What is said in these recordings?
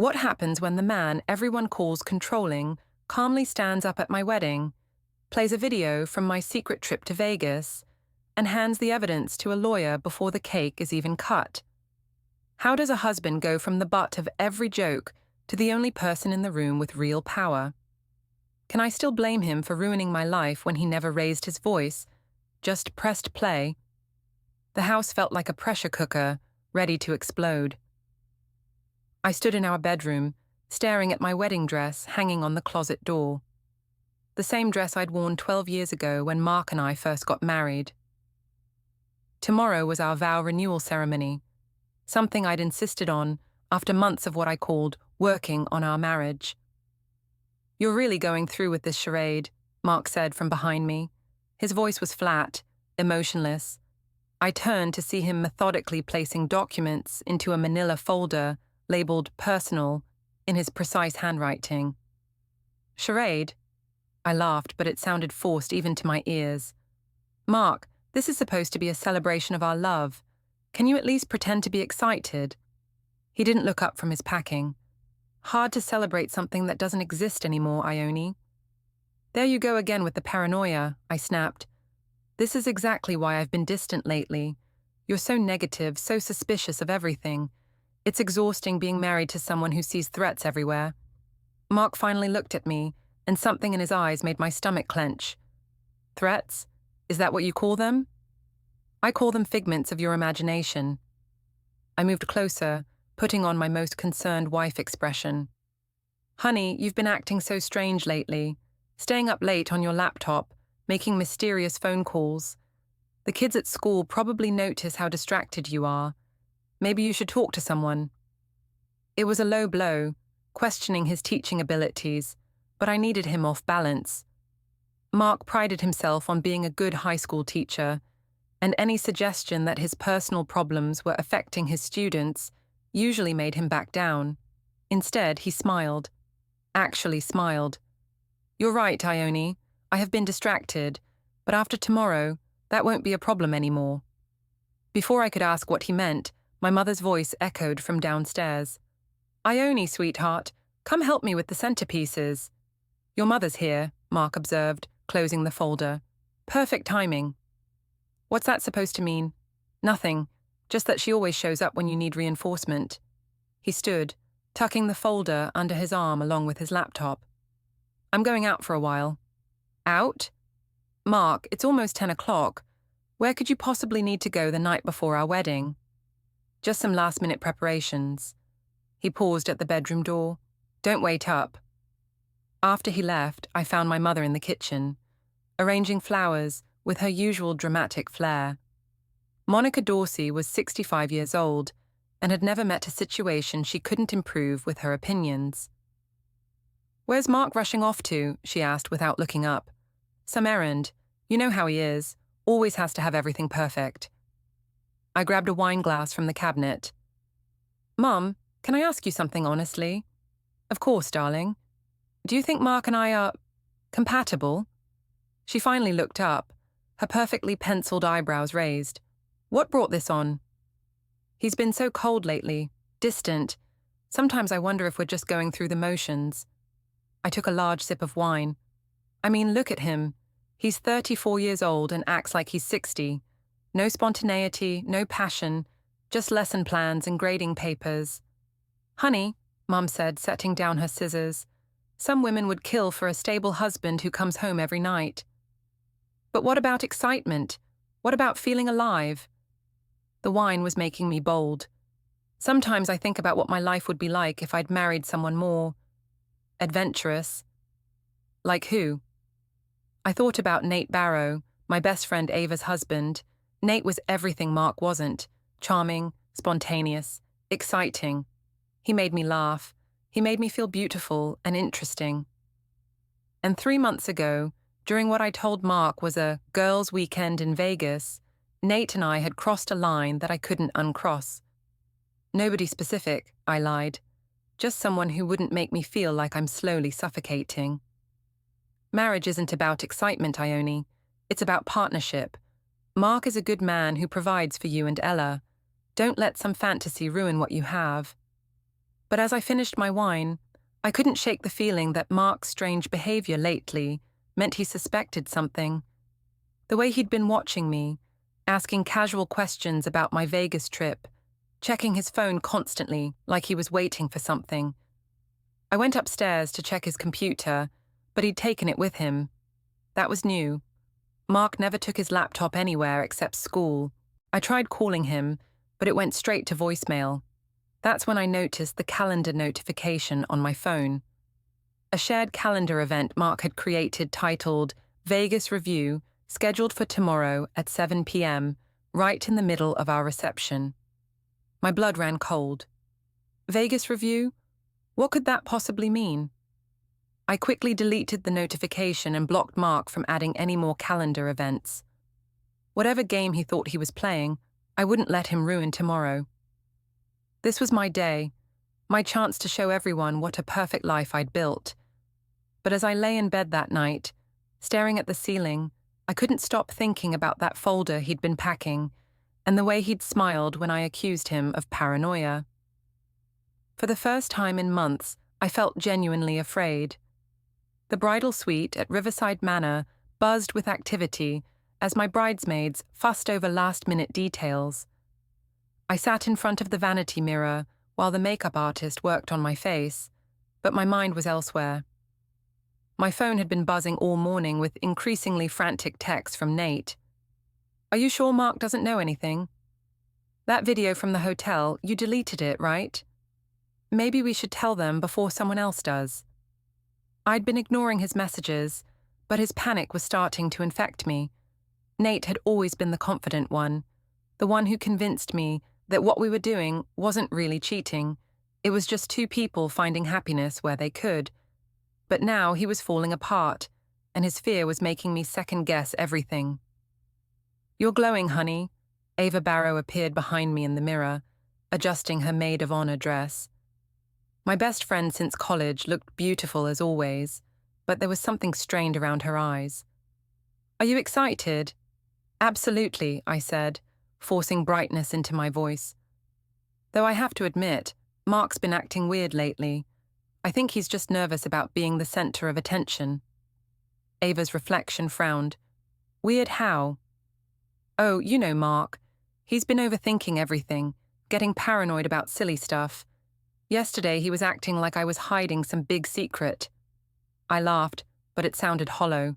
What happens when the man everyone calls controlling calmly stands up at my wedding, plays a video from my secret trip to Vegas, and hands the evidence to a lawyer before the cake is even cut? How does a husband go from the butt of every joke to the only person in the room with real power? Can I still blame him for ruining my life when he never raised his voice, just pressed play? The house felt like a pressure cooker, ready to explode. I stood in our bedroom, staring at my wedding dress hanging on the closet door. The same dress I'd worn 12 years ago when Mark and I first got married. Tomorrow was our vow renewal ceremony, something I'd insisted on after months of what I called working on our marriage. "You're really going through with this charade," Mark said from behind me. His voice was flat, emotionless. I turned to see him methodically placing documents into a manila folder labeled personal in his precise handwriting. "Charade?" I laughed, but it sounded forced even to my ears. "Mark, this is supposed to be a celebration of our love. Can you at least pretend to be excited?" He didn't look up from his packing. "Hard to celebrate something that doesn't exist anymore, Ione." "There you go again with the paranoia," I snapped. "This is exactly why I've been distant lately. You're so negative, so suspicious of everything. It's exhausting being married to someone who sees threats everywhere." Mark finally looked at me, and something in his eyes made my stomach clench. "Threats? Is that what you call them?" "I call them figments of your imagination." I moved closer, putting on my most concerned wife expression. "Honey, you've been acting so strange lately, staying up late on your laptop, making mysterious phone calls. The kids at school probably notice how distracted you are. Maybe you should talk to someone." It was a low blow, questioning his teaching abilities, but I needed him off balance. Mark prided himself on being a good high school teacher, and any suggestion that his personal problems were affecting his students usually made him back down. Instead, he smiled. Actually smiled. "You're right, Ione. I have been distracted, but after tomorrow, that won't be a problem anymore." Before I could ask what he meant, my mother's voice echoed from downstairs. "Ione, sweetheart, come help me with the centerpieces." "Your mother's here," Mark observed, closing the folder. "Perfect timing." "What's that supposed to mean?" "Nothing, just that she always shows up when you need reinforcement." He stood, tucking the folder under his arm along with his laptop. "I'm going out for a while." "Out?" "Mark, it's almost 10 o'clock. Where could you possibly need to go the night before our wedding?" "Just some last-minute preparations." He paused at the bedroom door. "Don't wait up." After he left, I found my mother in the kitchen, arranging flowers with her usual dramatic flair. Monica Dorsey was 65 years old and had never met a situation she couldn't improve with her opinions. "Where's Mark rushing off to?" she asked without looking up. "Some errand. You know how he is. Always has to have everything perfect." I grabbed a wine glass from the cabinet. "Mum, can I ask you something honestly?" "Of course, darling." "Do you think Mark and I are compatible?" She finally looked up, her perfectly penciled eyebrows raised. "What brought this on?" "He's been so cold lately, distant. Sometimes I wonder if we're just going through the motions." I took a large sip of wine. "I mean, look at him. He's 34 years old and acts like he's 60. No spontaneity, no passion, just lesson plans and grading papers." "Honey," Mum said, setting down her scissors, "some women would kill for a stable husband who comes home every night." "But what about excitement? What about feeling alive?" The wine was making me bold. "Sometimes I think about what my life would be like if I'd married someone more adventurous." "Like who?" I thought about Nate Barrow, my best friend Ava's husband. Nate was everything Mark wasn't. Charming, spontaneous, exciting. He made me laugh. He made me feel beautiful and interesting. And 3 months ago, during what I told Mark was a girls' weekend in Vegas, Nate and I had crossed a line that I couldn't uncross. "Nobody specific," I lied. "Just someone who wouldn't make me feel like I'm slowly suffocating." Marriage isn't about excitement, Ione. It's about partnership. Mark is a good man who provides for you and Ella. Don't let some fantasy ruin what you have. But as I finished my wine, I couldn't shake the feeling that Mark's strange behavior lately meant he suspected something. The way he'd been watching me, asking casual questions about my Vegas trip, checking his phone constantly like he was waiting for something. I went upstairs to check his computer, but he'd taken it with him. That was new. Mark never took his laptop anywhere except school. I tried calling him, but it went straight to voicemail. That's when I noticed the calendar notification on my phone. A shared calendar event Mark had created titled Vegas Review, scheduled for tomorrow at 7 p.m., right in the middle of our reception. My blood ran cold. Vegas Review? What could that possibly mean? I quickly deleted the notification and blocked Mark from adding any more calendar events. Whatever game he thought he was playing, I wouldn't let him ruin tomorrow. This was my day, my chance to show everyone what a perfect life I'd built. But as I lay in bed that night, staring at the ceiling, I couldn't stop thinking about that folder he'd been packing and the way he'd smiled when I accused him of paranoia. For the first time in months, I felt genuinely afraid. The bridal suite at Riverside Manor buzzed with activity as my bridesmaids fussed over last-minute details. I sat in front of the vanity mirror while the makeup artist worked on my face, but my mind was elsewhere. My phone had been buzzing all morning with increasingly frantic texts from Nate. "Are you sure Mark doesn't know anything? That video from the hotel, you deleted it, right? Maybe we should tell them before someone else does." I'd been ignoring his messages, but his panic was starting to infect me. Nate had always been the confident one, the one who convinced me that what we were doing wasn't really cheating. It was just two people finding happiness where they could. But now he was falling apart, and his fear was making me second-guess everything. "You're glowing, honey." Ava Barrow appeared behind me in the mirror, adjusting her maid of honor dress. My best friend since college looked beautiful as always, but there was something strained around her eyes. "Are you excited?" "Absolutely," I said, forcing brightness into my voice. "Though I have to admit, Mark's been acting weird lately. I think he's just nervous about being the center of attention." Ava's reflection frowned. "Weird how?" "Oh, you know Mark. He's been overthinking everything, getting paranoid about silly stuff. Yesterday he was acting like I was hiding some big secret." I laughed, but it sounded hollow.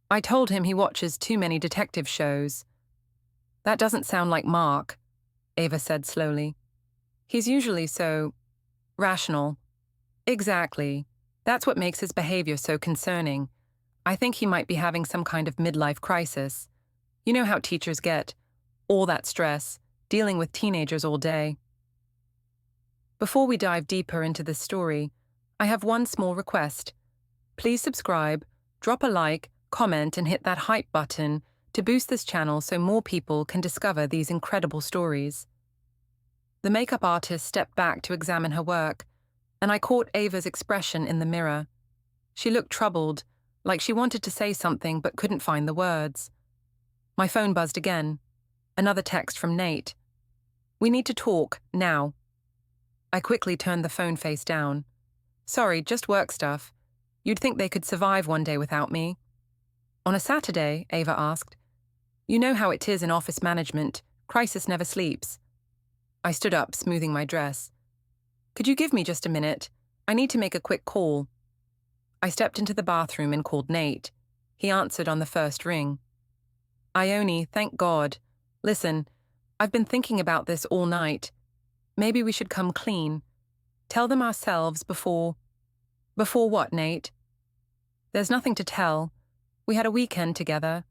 "I told him he watches too many detective shows." "That doesn't sound like Mark," Ava said slowly. "He's usually so rational." "Exactly. That's what makes his behavior so concerning. I think he might be having some kind of midlife crisis. You know how teachers get. All that stress, dealing with teenagers all day." Before we dive deeper into this story, I have one small request. Please subscribe, drop a like, comment, and hit that hype button to boost this channel so more people can discover these incredible stories. The makeup artist stepped back to examine her work, and I caught Ava's expression in the mirror. She looked troubled, like she wanted to say something but couldn't find the words. My phone buzzed again. Another text from Nate. "We need to talk, now." I quickly turned the phone face down. "Sorry, just work stuff. You'd think they could survive one day without me." "On a Saturday?" Ava asked. "You know how it is in office management. Crisis never sleeps." I stood up, smoothing my dress. "Could you give me just a minute? I need to make a quick call." I stepped into the bathroom and called Nate. He answered on the first ring. "Ione, thank God. Listen, I've been thinking about this all night. Maybe we should come clean. Tell them ourselves before..." "Before what, Nate?" "There's nothing to tell. We had a weekend together.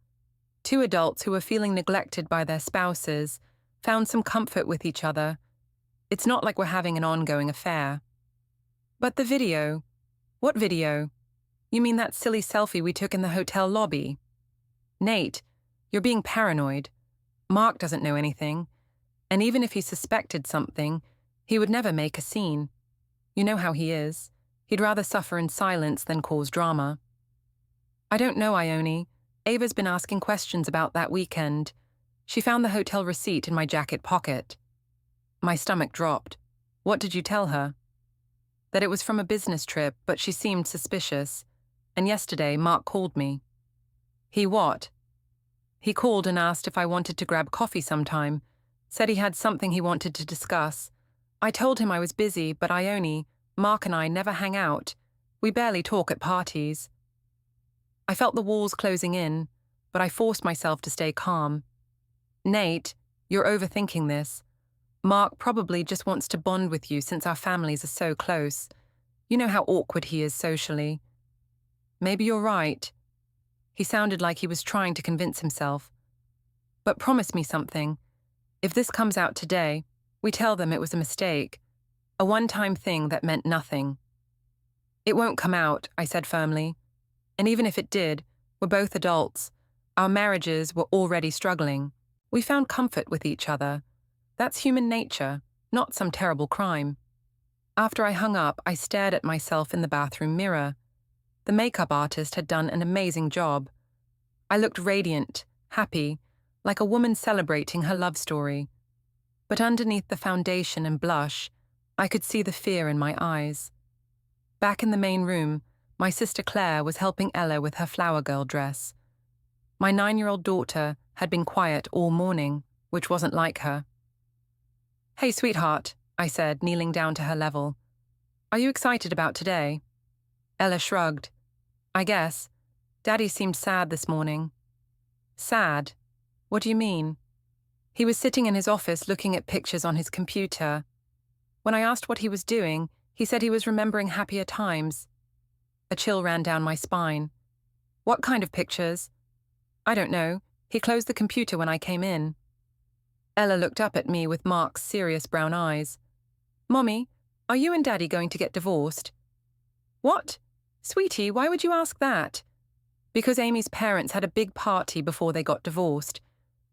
Two adults who were feeling neglected by their spouses found some comfort with each other. It's not like we're having an ongoing affair." "But the video..." "What video? You mean that silly selfie we took in the hotel lobby?" "Nate, you're being paranoid. Mark doesn't know anything. And even if he suspected something, he would never make a scene. You know how he is. He'd rather suffer in silence than cause drama." "I don't know, Ione. Ava's been asking questions about that weekend. She found the hotel receipt in my jacket pocket." My stomach dropped. "What did you tell her?" that it was from a business trip, but she seemed suspicious. And yesterday, Mark called me. He what? He called and asked if I wanted to grab coffee sometime, said he had something he wanted to discuss. I told him I was busy, but Mark and I never hang out. We barely talk at parties. I felt the walls closing in, but I forced myself to stay calm. Nate, you're overthinking this. Mark probably just wants to bond with you since our families are so close. You know how awkward he is socially. Maybe you're right. He sounded like he was trying to convince himself. But promise me something. If this comes out today, we tell them it was a mistake, a one-time thing that meant nothing. It won't come out, I said firmly. And even if it did, we're both adults. Our marriages were already struggling. We found comfort with each other. That's human nature, not some terrible crime. After I hung up, I stared at myself in the bathroom mirror. The makeup artist had done an amazing job. I looked radiant, happy, like a woman celebrating her love story. But underneath the foundation and blush, I could see the fear in my eyes. Back in the main room, my sister Claire was helping Ella with her flower girl dress. My 9-year-old daughter had been quiet all morning, which wasn't like her. "Hey, sweetheart," I said, kneeling down to her level. "Are you excited about today?" Ella shrugged. "I guess. Daddy seemed sad this morning." "Sad? What do you mean?" He was sitting in his office looking at pictures on his computer. When I asked what he was doing, he said he was remembering happier times. A chill ran down my spine. "What kind of pictures?" "I don't know. He closed the computer when I came in." Ella looked up at me with Mark's serious brown eyes. "Mommy, are you and Daddy going to get divorced?" "What? Sweetie, why would you ask that?" "Because Amy's parents had a big party before they got divorced.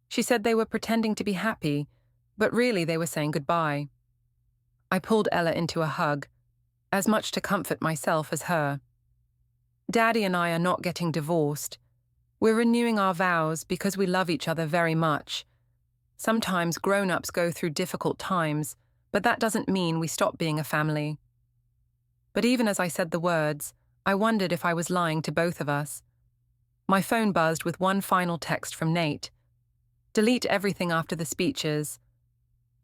She said they were pretending to be happy, but really they were saying goodbye." I pulled Ella into a hug, as much to comfort myself as her. "Daddy and I are not getting divorced. We're renewing our vows because we love each other very much. Sometimes grown-ups go through difficult times, but that doesn't mean we stop being a family." But even as I said the words, I wondered if I was lying to both of us. My phone buzzed with one final text from Nate. "Delete everything after the speeches.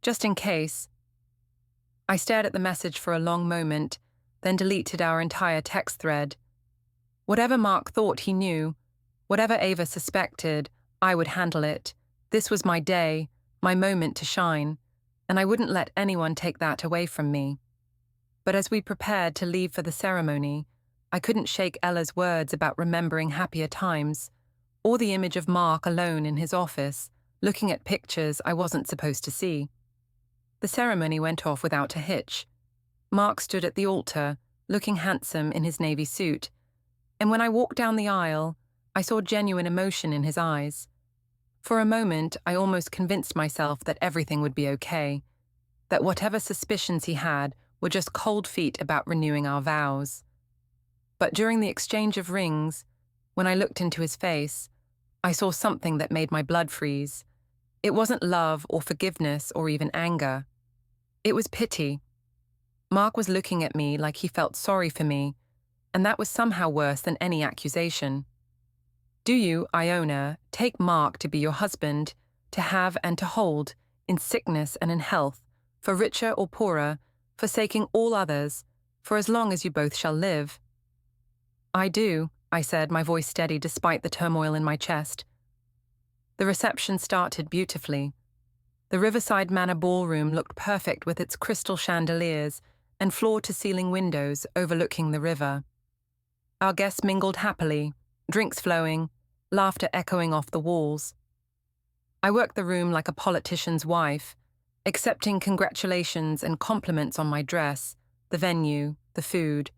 Just in case." I stared at the message for a long moment, then deleted our entire text thread. Whatever Mark thought he knew, whatever Ava suspected, I would handle it. This was my day, my moment to shine, and I wouldn't let anyone take that away from me. But as we prepared to leave for the ceremony, I couldn't shake Ella's words about remembering happier times, or the image of Mark alone in his office, looking at pictures I wasn't supposed to see. The ceremony went off without a hitch. Mark stood at the altar, looking handsome in his navy suit, and when I walked down the aisle, I saw genuine emotion in his eyes. For a moment, I almost convinced myself that everything would be okay, that whatever suspicions he had were just cold feet about renewing our vows. But during the exchange of rings, when I looked into his face, I saw something that made my blood freeze. It wasn't love or forgiveness or even anger. It was pity. Mark was looking at me like he felt sorry for me, and that was somehow worse than any accusation. "Do you, Iona, take Mark to be your husband, to have and to hold, in sickness and in health, for richer or poorer, forsaking all others, for as long as you both shall live?" "I do," I said, my voice steady despite the turmoil in my chest. The reception started beautifully. The Riverside Manor ballroom looked perfect with its crystal chandeliers and floor-to-ceiling windows overlooking the river. Our guests mingled happily, drinks flowing, laughter echoing off the walls. I worked the room like a politician's wife, accepting congratulations and compliments on my dress, the venue, the food.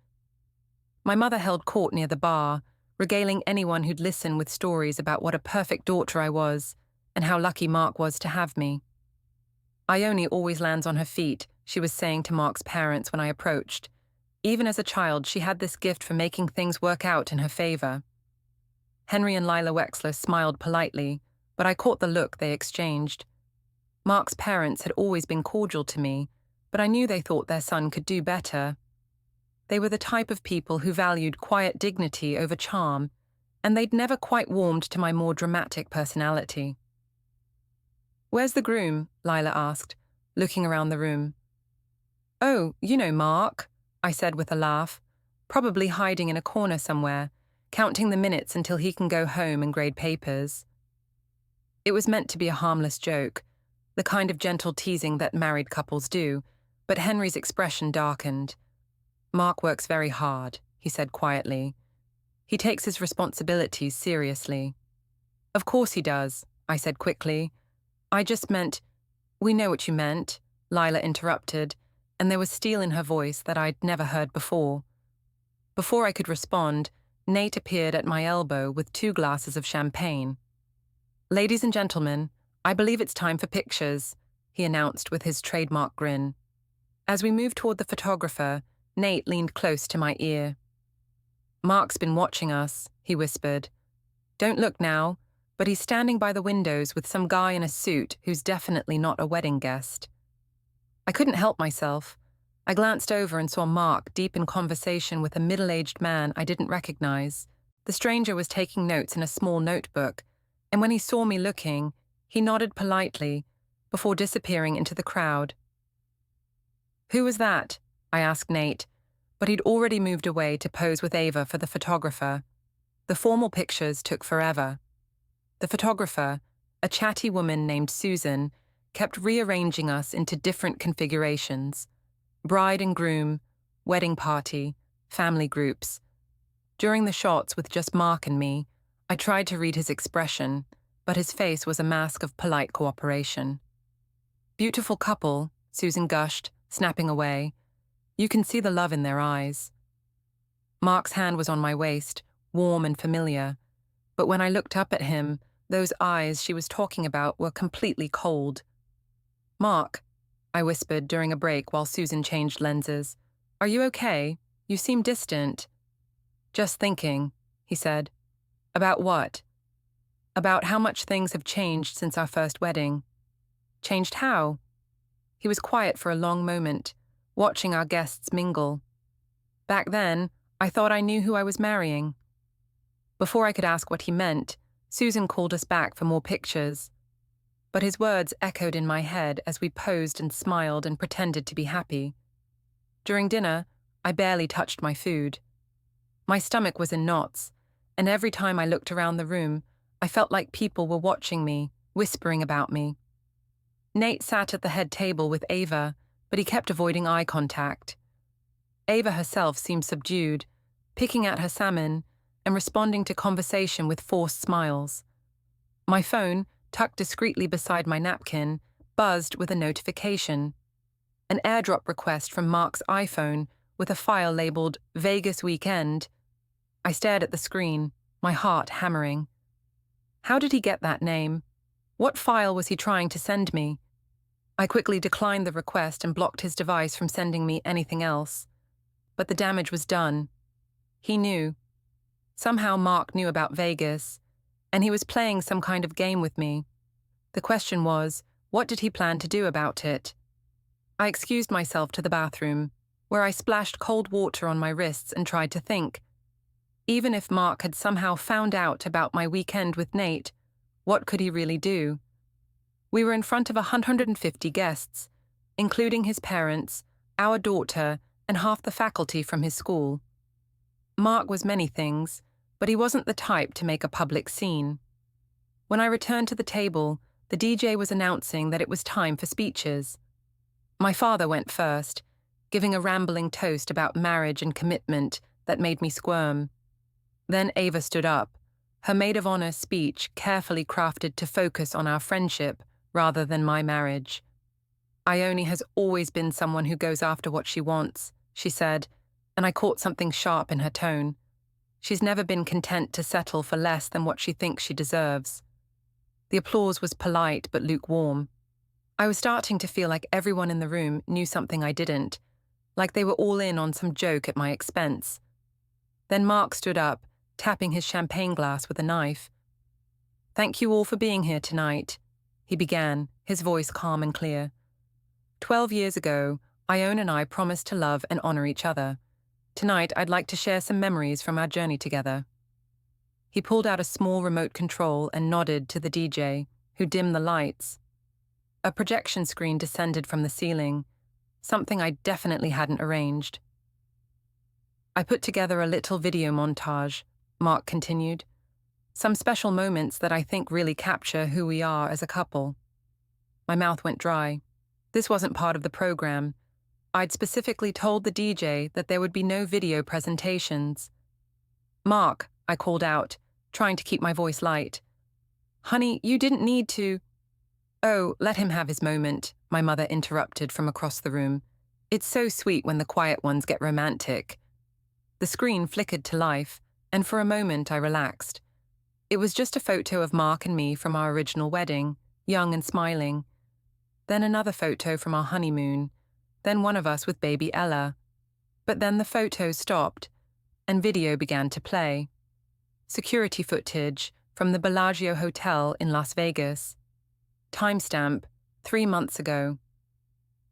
My mother held court near the bar, regaling anyone who'd listen with stories about what a perfect daughter I was and how lucky Mark was to have me. "Ione always lands on her feet," she was saying to Mark's parents when I approached. Even as a child, she had this gift for making things work out in her favor. Henry and Lila Wexler smiled politely, but I caught the look they exchanged. Mark's parents had always been cordial to me, but I knew they thought their son could do better. They were the type of people who valued quiet dignity over charm, and they'd never quite warmed to my more dramatic personality. "Where's the groom?" Lila asked, looking around the room. "Oh, you know Mark," I said with a laugh, probably hiding in a corner somewhere, counting the minutes until he can go home and grade papers. It was meant to be a harmless joke, the kind of gentle teasing that married couples do, but Henry's expression darkened. "Mark works very hard," he said quietly. "He takes his responsibilities seriously." "Of course he does," I said quickly. "I just meant—" "We know what you meant," Lila interrupted, and there was steel in her voice that I'd never heard before. Before I could respond, Nate appeared at my elbow with 2 glasses of champagne. "Ladies and gentlemen, I believe it's time for pictures," he announced with his trademark grin. As we moved toward the photographer, Nate leaned close to my ear. "Mark's been watching us," he whispered. "Don't look now, but he's standing by the windows with some guy in a suit who's definitely not a wedding guest." I couldn't help myself. I glanced over and saw Mark deep in conversation with a middle-aged man I didn't recognize. The stranger was taking notes in a small notebook, and when he saw me looking, he nodded politely before disappearing into the crowd. "Who was that?" I asked Nate, but he'd already moved away to pose with Ava for the photographer. The formal pictures took forever. The photographer, a chatty woman named Susan, kept rearranging us into different configurations: bride and groom, wedding party, family groups. During the shots with just Mark and me, I tried to read his expression, but his face was a mask of polite cooperation. "Beautiful couple," Susan gushed, snapping away. "You can see the love in their eyes." Mark's hand was on my waist, warm and familiar, but when I looked up at him, those eyes she was talking about were completely cold. "Mark," I whispered during a break while Susan changed lenses, "are you okay? You seem distant." "Just thinking," he said. "About what?" "About how much things have changed since our first wedding." "Changed how?" He was quiet for a long moment, watching our guests mingle. "Back then, I thought I knew who I was marrying." Before I could ask what he meant, Susan called us back for more pictures. But his words echoed in my head as we posed and smiled and pretended to be happy. During dinner, I barely touched my food. My stomach was in knots, and every time I looked around the room, I felt like people were watching me, whispering about me. Nate sat at the head table with Ava, but he kept avoiding eye contact. Ava herself seemed subdued, picking at her salmon and responding to conversation with forced smiles. My phone, tucked discreetly beside my napkin, buzzed with a notification. An airdrop request from Mark's iPhone with a file labeled Vegas Weekend. I stared at the screen, my heart hammering. How did he get that name? What file was he trying to send me? I quickly declined the request and blocked his device from sending me anything else. But the damage was done. He knew. Somehow Mark knew about Vegas, and he was playing some kind of game with me. The question was, what did he plan to do about it? I excused myself to the bathroom, where I splashed cold water on my wrists and tried to think. Even if Mark had somehow found out about my weekend with Nate, what could he really do? We were in front of 150 guests, including his parents, our daughter, and half the faculty from his school. Mark was many things, but he wasn't the type to make a public scene. When I returned to the table, the DJ was announcing that it was time for speeches. My father went first, giving a rambling toast about marriage and commitment that made me squirm. Then Ava stood up, her maid of honor speech carefully crafted to focus on our friendship rather than my marriage. "Ione has always been someone who goes after what she wants," she said, and I caught something sharp in her tone. "She's never been content to settle for less than what she thinks she deserves." The applause was polite but lukewarm. I was starting to feel like everyone in the room knew something I didn't, like they were all in on some joke at my expense. Then Mark stood up, tapping his champagne glass with a knife. "Thank you all for being here tonight," he began, his voice calm and clear. 12 years ago, Ione and I promised to love and honor each other, Tonight, I'd like to share some memories from our journey together. He pulled out a small remote control and nodded to the DJ, who dimmed the lights. A projection screen descended from the ceiling, something I definitely hadn't arranged. I put together a little video montage, Mark continued. Some special moments that I think really capture who we are as a couple. My mouth went dry. This wasn't part of the program. I'd specifically told the DJ that there would be no video presentations. "Mark," I called out, trying to keep my voice light. "Honey, you didn't need to—" "Oh, let him have his moment," my mother interrupted from across the room. "It's so sweet when the quiet ones get romantic." The screen flickered to life, and for a moment I relaxed. It was just a photo of Mark and me from our original wedding, young and smiling. Then another photo from our honeymoon. Then one of us with baby Ella. But then the photos stopped, and video began to play. Security footage from the Bellagio Hotel in Las Vegas. Timestamp, 3 months ago.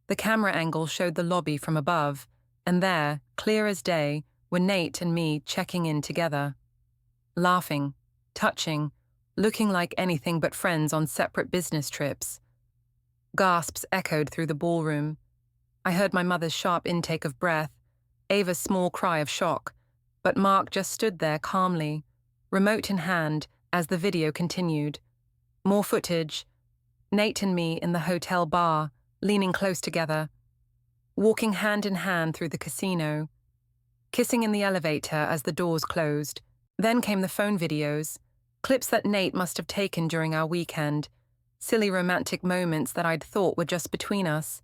The camera angle showed the lobby from above, and there, clear as day, were Nate and me checking in together. Laughing, touching, looking like anything but friends on separate business trips. Gasps echoed through the ballroom. I heard my mother's sharp intake of breath, Ava's small cry of shock, but Mark just stood there calmly, remote in hand, as the video continued. More footage. Nate and me in the hotel bar, leaning close together, walking hand in hand through the casino, kissing in the elevator as the doors closed. Then came the phone videos, clips that Nate must have taken during our weekend, silly romantic moments that I'd thought were just between us.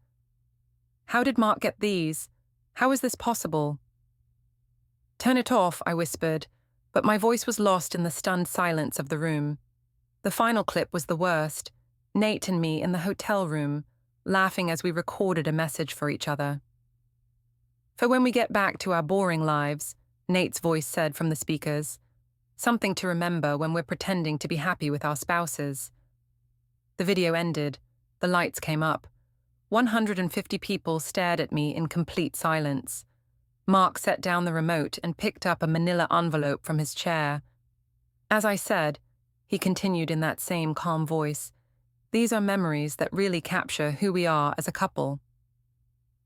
How did Mark get these? How is this possible? "Turn it off," I whispered, but my voice was lost in the stunned silence of the room. The final clip was the worst. Nate and me in the hotel room, laughing as we recorded a message for each other. "For when we get back to our boring lives," Nate's voice said from the speakers. "Something to remember when we're pretending to be happy with our spouses." The video ended. The lights came up. 150 people stared at me in complete silence. Mark set down the remote and picked up a manila envelope from his chair. "As I said," he continued in that same calm voice, "these are memories that really capture who we are as a couple."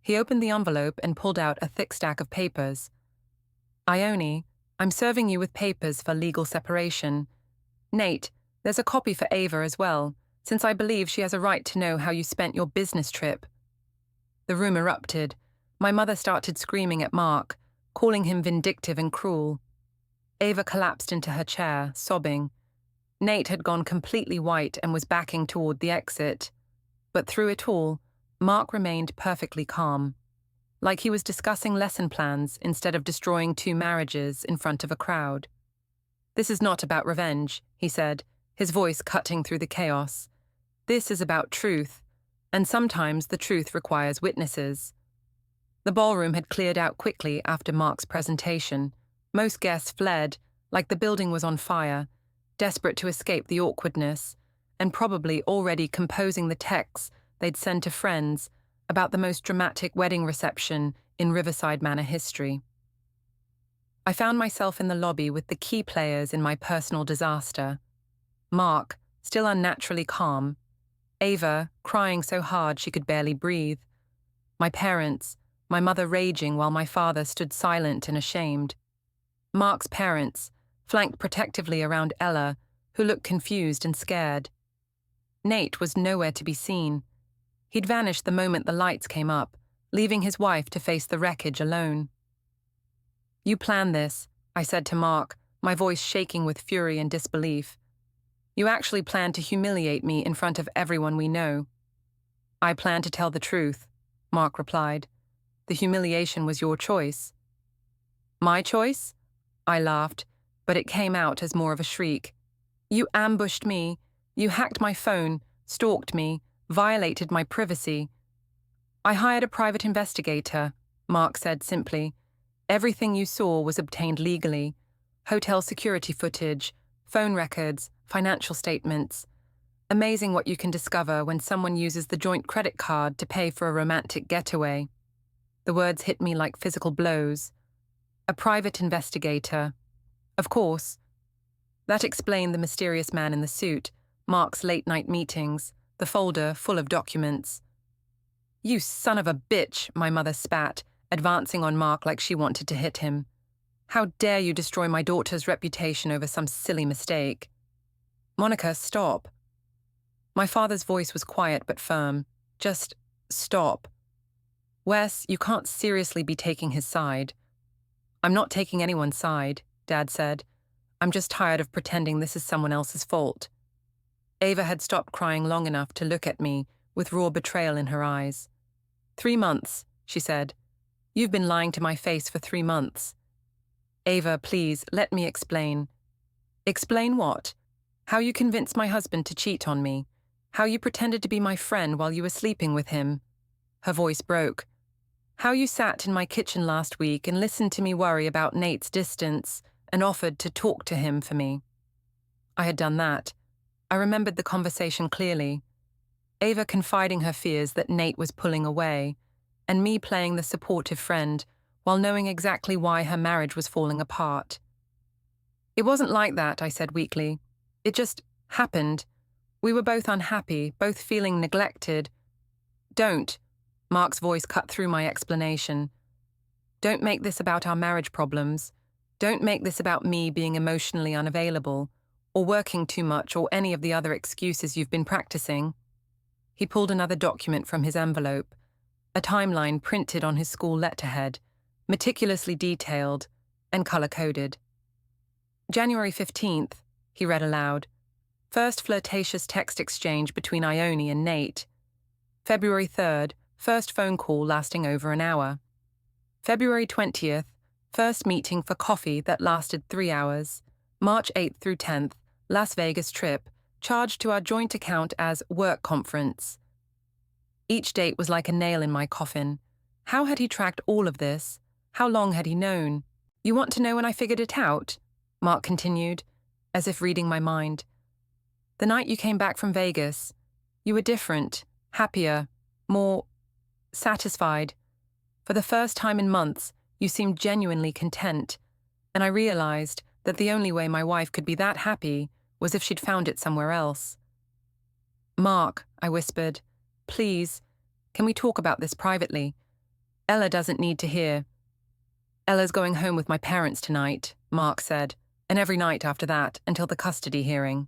He opened the envelope and pulled out a thick stack of papers. "Ione, I'm serving you with papers for legal separation. Nate, there's a copy for Ava as well, since I believe she has a right to know how you spent your business trip." The room erupted. My mother started screaming at Mark, calling him vindictive and cruel. Ava collapsed into her chair, sobbing. Nate had gone completely white and was backing toward the exit. But through it all, Mark remained perfectly calm, like he was discussing lesson plans instead of destroying 2 marriages in front of a crowd. "This is not about revenge," he said, his voice cutting through the chaos. "This is about truth, and sometimes the truth requires witnesses." The ballroom had cleared out quickly after Mark's presentation. Most guests fled, like the building was on fire, desperate to escape the awkwardness, and probably already composing the texts they'd send to friends about the most dramatic wedding reception in Riverside Manor history. I found myself in the lobby with the key players in my personal disaster. Mark, still unnaturally calm. Ava, crying so hard she could barely breathe. My parents, my mother raging while my father stood silent and ashamed. Mark's parents, flanked protectively around Ella, who looked confused and scared. Nate was nowhere to be seen. He'd vanished the moment the lights came up, leaving his wife to face the wreckage alone. "You planned this," I said to Mark, my voice shaking with fury and disbelief. "You actually planned to humiliate me in front of everyone we know." "I plan to tell the truth," Mark replied. "The humiliation was your choice." "My choice?" I laughed, but it came out as more of a shriek. "You ambushed me. You hacked my phone, stalked me, violated my privacy." "I hired a private investigator," Mark said simply. "Everything you saw was obtained legally. Hotel security footage, phone records, financial statements. Amazing what you can discover when someone uses the joint credit card to pay for a romantic getaway." The words hit me like physical blows. A private investigator. Of course. That explained the mysterious man in the suit, Mark's late-night meetings, the folder full of documents. "You son of a bitch," my mother spat, advancing on Mark like she wanted to hit him. "How dare you destroy my daughter's reputation over some silly mistake?" "Monica, stop." My father's voice was quiet but firm. "Just stop. Wes, you can't seriously be taking his side." "I'm not taking anyone's side," Dad said. "I'm just tired of pretending this is someone else's fault." Ava had stopped crying long enough to look at me with raw betrayal in her eyes. 3 months, she said. "You've been lying to my face for 3 months. Ava, please, let me explain." "Explain what?" "How you convinced my husband to cheat on me. How you pretended to be my friend while you were sleeping with him." Her voice broke. "How you sat in my kitchen last week and listened to me worry about Nate's distance and offered to talk to him for me." I had done that. I remembered the conversation clearly. Ava confiding her fears that Nate was pulling away, and me playing the supportive friend while knowing exactly why her marriage was falling apart. "It wasn't like that," I said weakly. "It just happened. We were both unhappy, both feeling neglected." "Don't," Mark's voice cut through my explanation. "Don't make this about our marriage problems. Don't make this about me being emotionally unavailable, or working too much, or any of the other excuses you've been practicing." He pulled another document from his envelope, a timeline printed on his school letterhead, meticulously detailed and color-coded. "January 15th, he read aloud. "First flirtatious text exchange between Ione and Nate. February 3rd, first phone call lasting over an hour. February 20th, first meeting for coffee that lasted 3 hours. March 8th through 10th, Las Vegas trip, charged to our joint account as work conference." Each date was like a nail in my coffin. How had he tracked all of this? How long had he known? "You want to know when I figured it out?" Mark continued, as if reading my mind. "The night you came back from Vegas. You were different, happier, more satisfied. For the first time in months, you seemed genuinely content, and I realized that the only way my wife could be that happy was if she'd found it somewhere else." "Mark," I whispered, "please, can we talk about this privately? Ella doesn't need to hear." "Ella's going home with my parents tonight," Mark said, "and every night after that until the custody hearing."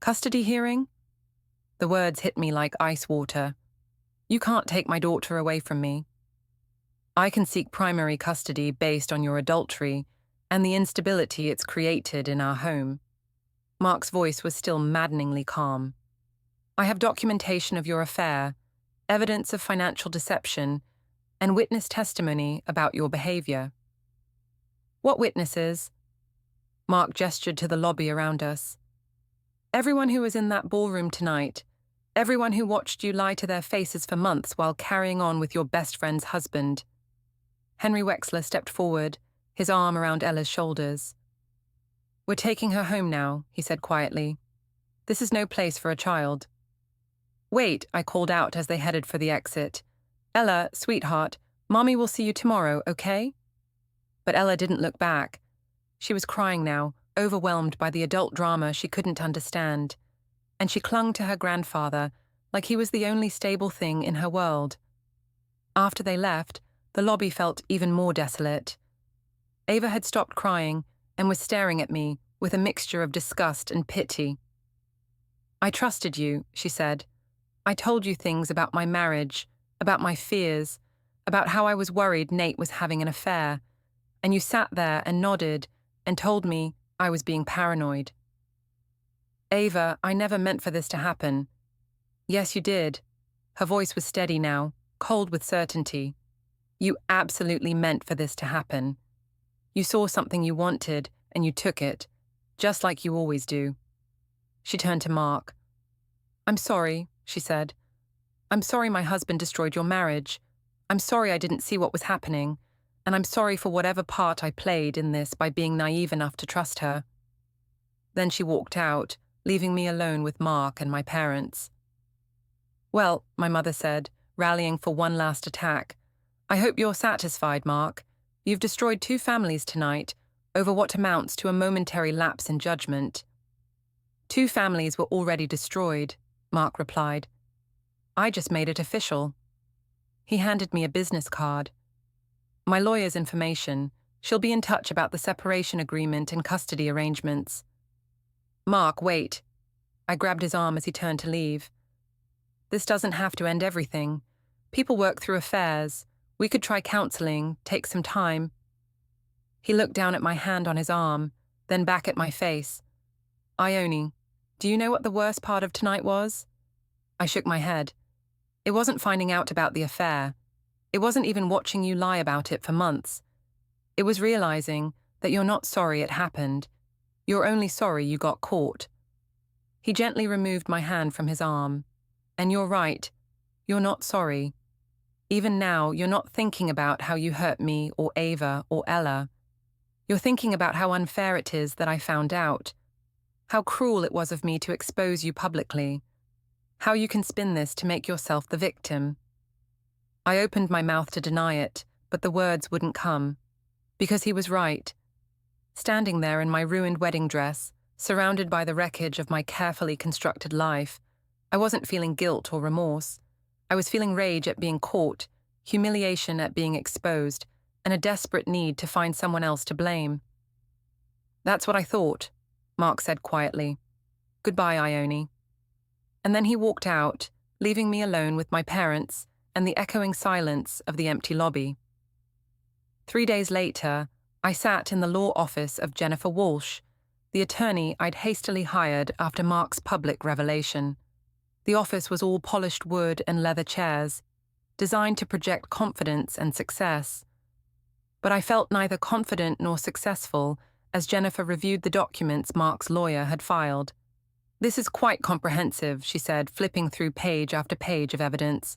"Custody hearing?" The words hit me like ice water. "You can't take my daughter away from me." "I can seek primary custody based on your adultery and the instability it's created in our home." Mark's voice was still maddeningly calm. "I have documentation of your affair, evidence of financial deception, and witness testimony about your behavior." "What witnesses?" Mark gestured to the lobby around us. "Everyone who was in that ballroom tonight, everyone who watched you lie to their faces for months while carrying on with your best friend's husband." Henry Wexler stepped forward, his arm around Ella's shoulders. "We're taking her home now," he said quietly. "This is no place for a child." "Wait," I called out as they headed for the exit. "Ella, sweetheart, Mommy will see you tomorrow, okay?" But Ella didn't look back. She was crying now, overwhelmed by the adult drama she couldn't understand, and she clung to her grandfather like he was the only stable thing in her world. After they left, the lobby felt even more desolate. Ava had stopped crying and was staring at me with a mixture of disgust and pity. "I trusted you," she said. "I told you things about my marriage, about my fears, about how I was worried Nate was having an affair, and you sat there and nodded and told me I was being paranoid." "Ava, I never meant for this to happen." "Yes, you did." Her voice was steady now, cold with certainty. "You absolutely meant for this to happen. You saw something you wanted, and you took it, just like you always do." She turned to Mark. "I'm sorry," she said. "I'm sorry my husband destroyed your marriage. I'm sorry I didn't see what was happening, and I'm sorry for whatever part I played in this by being naive enough to trust her." Then she walked out, leaving me alone with Mark and my parents. "Well," my mother said, rallying for one last attack, "I hope you're satisfied, Mark. You've destroyed two families tonight over what amounts to a momentary lapse in judgment. Two families were already destroyed, Mark replied. I just made it official. He handed me a business card. My lawyer's information. She'll be in touch about the separation agreement and custody arrangements. Mark, wait. I grabbed his arm as he turned to leave. This doesn't have to end everything. People work through affairs. We could try counseling, take some time. He looked down at my hand on his arm, then back at my face. Ione, do you know what the worst part of tonight was? I shook my head. It wasn't finding out about the affair. It wasn't even watching you lie about it for months. It was realizing that you're not sorry it happened. You're only sorry you got caught. He gently removed my hand from his arm. And you're right. You're not sorry. Even now, you're not thinking about how you hurt me or Ava or Ella. You're thinking about how unfair it is that I found out. How cruel it was of me to expose you publicly. How you can spin this to make yourself the victim. I opened my mouth to deny it, but the words wouldn't come. Because he was right. Standing there in my ruined wedding dress, surrounded by the wreckage of my carefully constructed life, I wasn't feeling guilt or remorse. I was feeling rage at being caught, humiliation at being exposed, and a desperate need to find someone else to blame. That's what I thought, Mark said quietly. Goodbye, Ione. And then he walked out, leaving me alone with my parents and the echoing silence of the empty lobby. 3 days later, I sat in the law office of Jennifer Walsh, the attorney I'd hastily hired after Mark's public revelation. The office was all polished wood and leather chairs, designed to project confidence and success. But I felt neither confident nor successful as Jennifer reviewed the documents Mark's lawyer had filed. This is quite comprehensive, she said, flipping through page after page of evidence.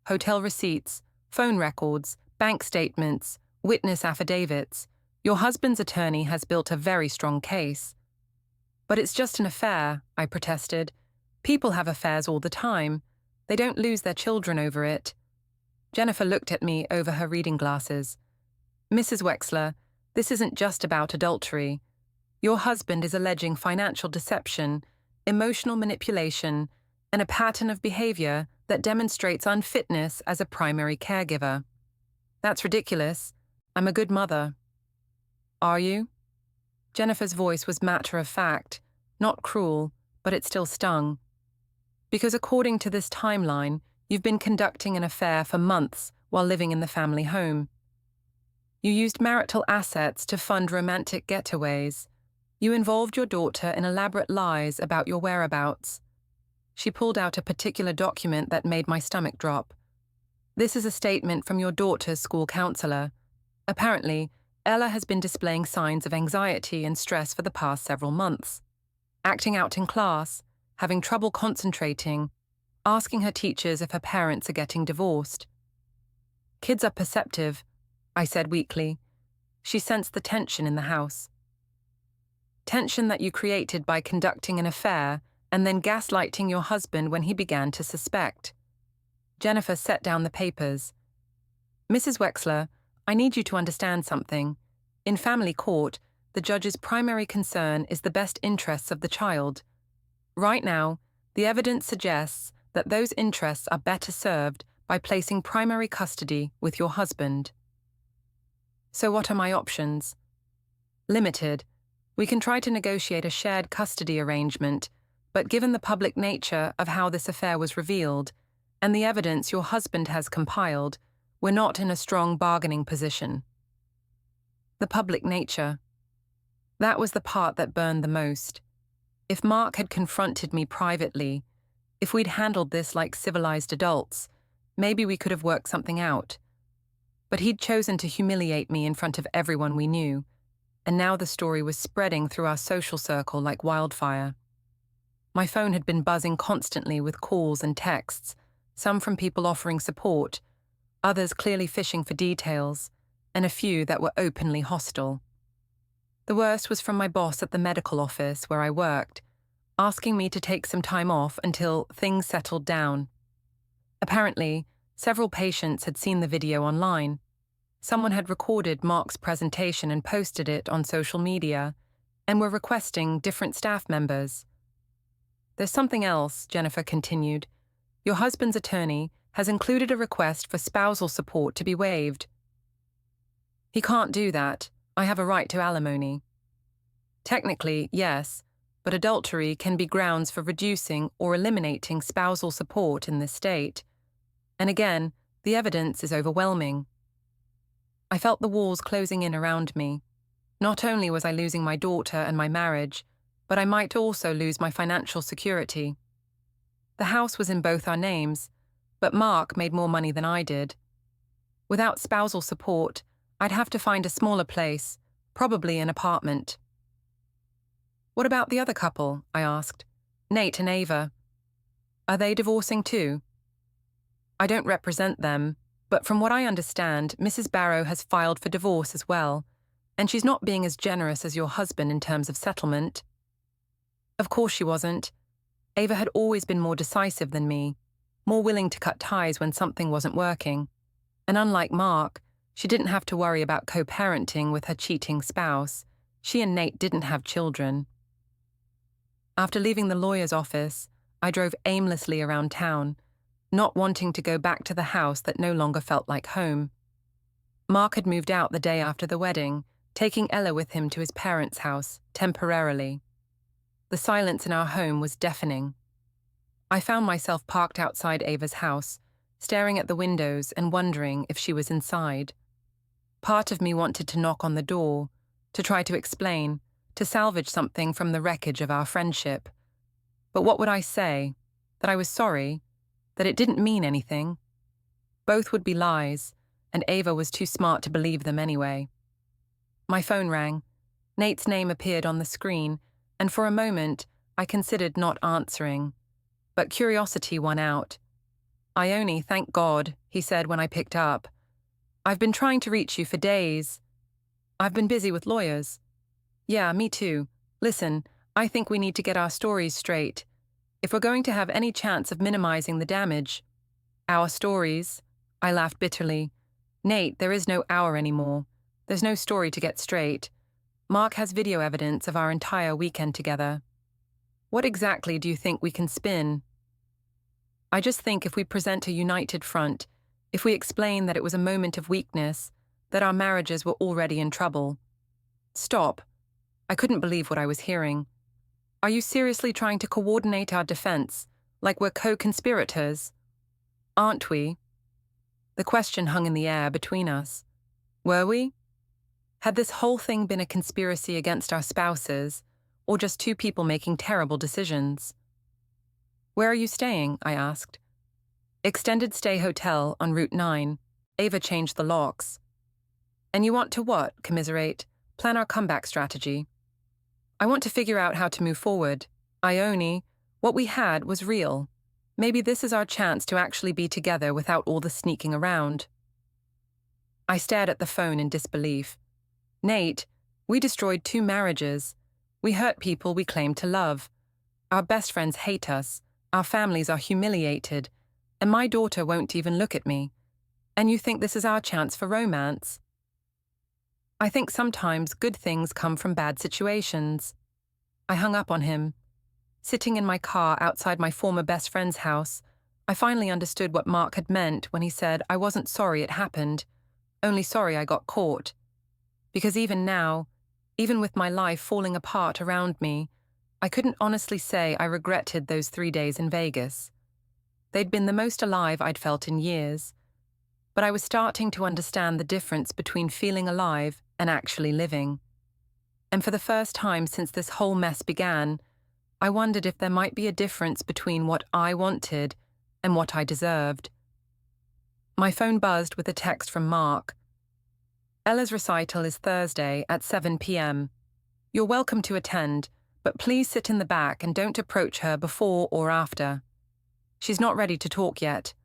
Hotel receipts, phone records, bank statements, witness affidavits. Your husband's attorney has built a very strong case. But it's just an affair, I protested. People have affairs all the time. They don't lose their children over it. Jennifer looked at me over her reading glasses. Mrs. Wexler, this isn't just about adultery. Your husband is alleging financial deception, emotional manipulation, and a pattern of behavior that demonstrates unfitness as a primary caregiver. That's ridiculous. I'm a good mother. Are you? Jennifer's voice was matter-of-fact, not cruel, but it still stung. Because according to this timeline, you've been conducting an affair for months while living in the family home. You used marital assets to fund romantic getaways. You involved your daughter in elaborate lies about your whereabouts. She pulled out a particular document that made my stomach drop. This is a statement from your daughter's school counselor. Apparently, Ella has been displaying signs of anxiety and stress for the past several months. Acting out in class, having trouble concentrating, asking her teachers if her parents are getting divorced. Kids are perceptive, I said weakly. She sensed the tension in the house. Tension that you created by conducting an affair and then gaslighting your husband when he began to suspect. Jennifer set down the papers. Mrs. Wexler, I need you to understand something. In family court, the judge's primary concern is the best interests of the child. Right now, the evidence suggests that those interests are better served by placing primary custody with your husband. So what are my options? Limited. We can try to negotiate a shared custody arrangement, but given the public nature of how this affair was revealed, and the evidence your husband has compiled, we're not in a strong bargaining position. The public nature. That was the part that burned the most. If Mark had confronted me privately, if we'd handled this like civilized adults, maybe we could have worked something out. But he'd chosen to humiliate me in front of everyone we knew, and now the story was spreading through our social circle like wildfire. My phone had been buzzing constantly with calls and texts, some from people offering support, others clearly fishing for details, and a few that were openly hostile. The worst was from my boss at the medical office where I worked, asking me to take some time off until things settled down. Apparently, several patients had seen the video online. Someone had recorded Mark's presentation and posted it on social media, and were requesting different staff members. There's something else, Jennifer continued. Your husband's attorney has included a request for spousal support to be waived. He can't do that. I have a right to alimony. Technically, yes, but adultery can be grounds for reducing or eliminating spousal support in this state. And again, the evidence is overwhelming. I felt the walls closing in around me. Not only was I losing my daughter and my marriage, but I might also lose my financial security. The house was in both our names, but Mark made more money than I did. Without spousal support, I'd have to find a smaller place, probably an apartment. What about the other couple? I asked. Nate and Ava. Are they divorcing too? I don't represent them, but from what I understand, Mrs. Barrow has filed for divorce as well, and she's not being as generous as your husband in terms of settlement. Of course she wasn't. Ava had always been more decisive than me, more willing to cut ties when something wasn't working. And unlike Mark, she didn't have to worry about co-parenting with her cheating spouse. She and Nate didn't have children. After leaving the lawyer's office, I drove aimlessly around town, not wanting to go back to the house that no longer felt like home. Mark had moved out the day after the wedding, taking Ella with him to his parents' house, temporarily. The silence in our home was deafening. I found myself parked outside Ava's house, staring at the windows and wondering if she was inside. Part of me wanted to knock on the door, to try to explain, to salvage something from the wreckage of our friendship. But what would I say? That I was sorry? That it didn't mean anything? Both would be lies, and Ava was too smart to believe them anyway. My phone rang. Nate's name appeared on the screen, and for a moment I considered not answering. But curiosity won out. Ione, thank God, he said when I picked up. I've been trying to reach you for days. I've been busy with lawyers. Yeah, me too. Listen, I think we need to get our stories straight. If we're going to have any chance of minimizing the damage. Our stories? I laughed bitterly. Nate, there is no our anymore. There's no story to get straight. Mark has video evidence of our entire weekend together. What exactly do you think we can spin? I just think if we present a united front, if we explain that it was a moment of weakness, that our marriages were already in trouble. Stop. I couldn't believe what I was hearing. Are you seriously trying to coordinate our defense, like we're co-conspirators? Aren't we? The question hung in the air between us. Were we? Had this whole thing been a conspiracy against our spouses, or just two people making terrible decisions? Where are you staying? I asked. Extended stay hotel on Route 9. Ava changed the locks. And you want to what? Commiserate? Plan our comeback strategy. I want to figure out how to move forward. Ione, what we had was real. Maybe this is our chance to actually be together without all the sneaking around. I stared at the phone in disbelief. Nate, we destroyed 2 marriages. We hurt people we claim to love. Our best friends hate us. Our families are humiliated. And my daughter won't even look at me. And you think this is our chance for romance? I think sometimes good things come from bad situations. I hung up on him. Sitting in my car outside my former best friend's house, I finally understood what Mark had meant when he said I wasn't sorry it happened, only sorry I got caught. Because even now, even with my life falling apart around me, I couldn't honestly say I regretted those 3 days in Vegas. They'd been the most alive I'd felt in years. But I was starting to understand the difference between feeling alive and actually living. And for the first time since this whole mess began, I wondered if there might be a difference between what I wanted and what I deserved. My phone buzzed with a text from Mark. Ella's recital is Thursday at 7 p.m. You're welcome to attend, but please sit in the back and don't approach her before or after. She's not ready to talk yet.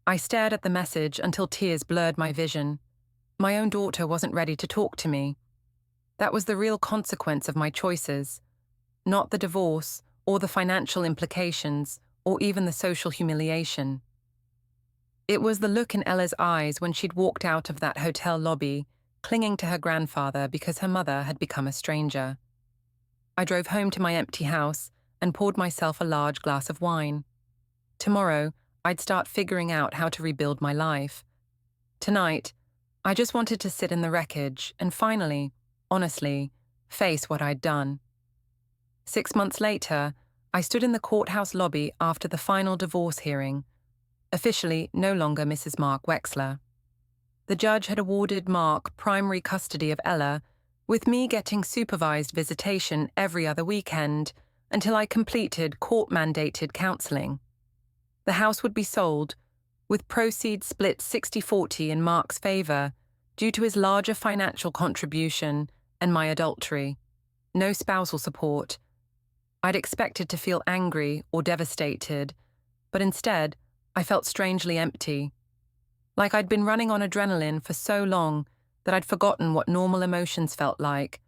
I stared at the message until tears blurred my vision. My own daughter wasn't ready to talk to me. That was the real consequence of my choices, not the divorce or the financial implications or even the social humiliation. It was the look in Ella's eyes when she'd walked out of that hotel lobby, clinging to her grandfather because her mother had become a stranger. I drove home to my empty house and poured myself a large glass of wine. Tomorrow, I'd start figuring out how to rebuild my life. Tonight, I just wanted to sit in the wreckage and finally, honestly, face what I'd done. 6 months later, I stood in the courthouse lobby after the final divorce hearing, officially no longer Mrs. Mark Wexler. The judge had awarded Mark primary custody of Ella, with me getting supervised visitation every other weekend until I completed court-mandated counselling. The house would be sold, with proceeds split 60-40 in Mark's favour due to his larger financial contribution and my adultery. No spousal support. I'd expected to feel angry or devastated, but instead, I felt strangely empty. Like I'd been running on adrenaline for so long that I'd forgotten what normal emotions felt like.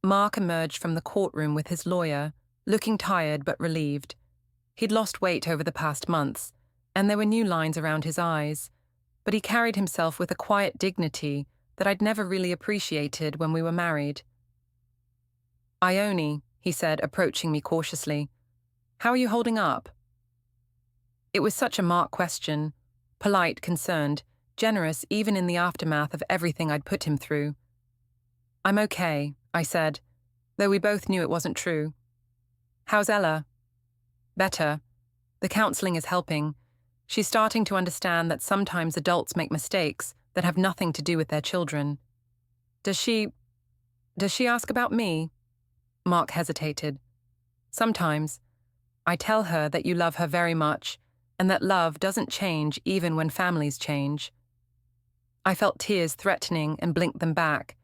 Mark emerged from the courtroom with his lawyer, looking tired but relieved. He'd lost weight over the past months, and there were new lines around his eyes, but he carried himself with a quiet dignity that I'd never really appreciated when we were married. "Ione," he said, approaching me cautiously. "How are you holding up?" It was such a Mark question, polite, concerned, generous even in the aftermath of everything I'd put him through. "I'm okay," I said, though we both knew it wasn't true. "How's Ella?" "Better. The counselling is helping. She's starting to understand that sometimes adults make mistakes that have nothing to do with their children." Does she ask about me?" Mark hesitated. "Sometimes. I tell her that you love her very much, and that love doesn't change even when families change." I felt tears threatening and blinked them back.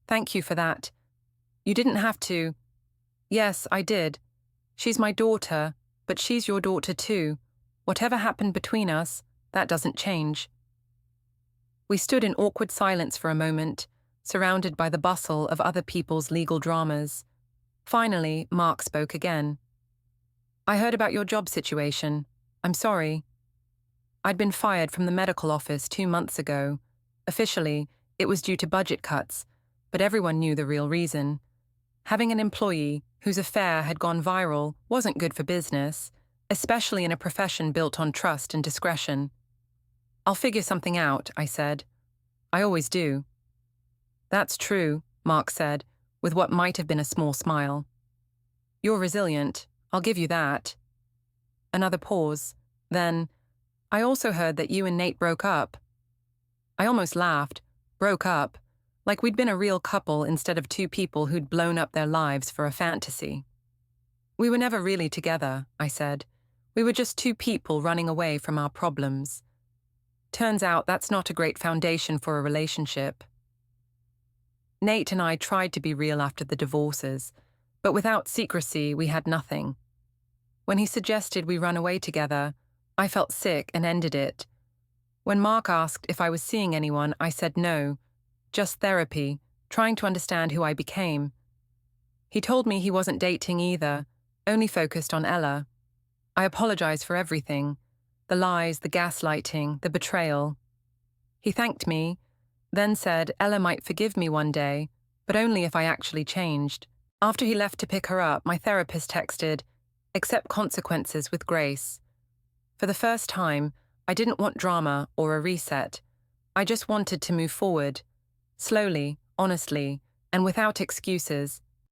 "Thank you for that. You didn't have to." "Yes, I did. She's my daughter, but she's your daughter too. Whatever happened between us, that doesn't change." We stood in awkward silence for a moment, surrounded by the bustle of other people's legal dramas. Finally, Mark spoke again. "I heard about your job situation. I'm sorry." I'd been fired from the medical office 2 months ago. Officially, it was due to budget cuts, but everyone knew the real reason. Having an employee whose affair had gone viral wasn't good for business, especially in a profession built on trust and discretion. "I'll figure something out," I said. "I always do." "That's true," Mark said, with what might have been a small smile. "You're resilient, I'll give you that." Another pause. Then, "I also heard that you and Nate broke up." I almost laughed. Broke up. Like we'd been a real couple instead of two people who'd blown up their lives for a fantasy. "We were never really together," I said. "We were just two people running away from our problems. Turns out that's not a great foundation for a relationship." Nate and I tried to be real after the divorces, but without secrecy we had nothing. When he suggested we run away together, I felt sick and ended it. When Mark asked if I was seeing anyone, I said no, just therapy, trying to understand who I became. He told me he wasn't dating either, only focused on Ella. I apologized for everything, the lies, the gaslighting, the betrayal. He thanked me, then said Ella might forgive me one day, but only if I actually changed. After he left to pick her up, my therapist texted, "Accept consequences with grace." For the first time, I didn't want drama or a reset. I just wanted to move forward. Slowly, honestly, and without excuses.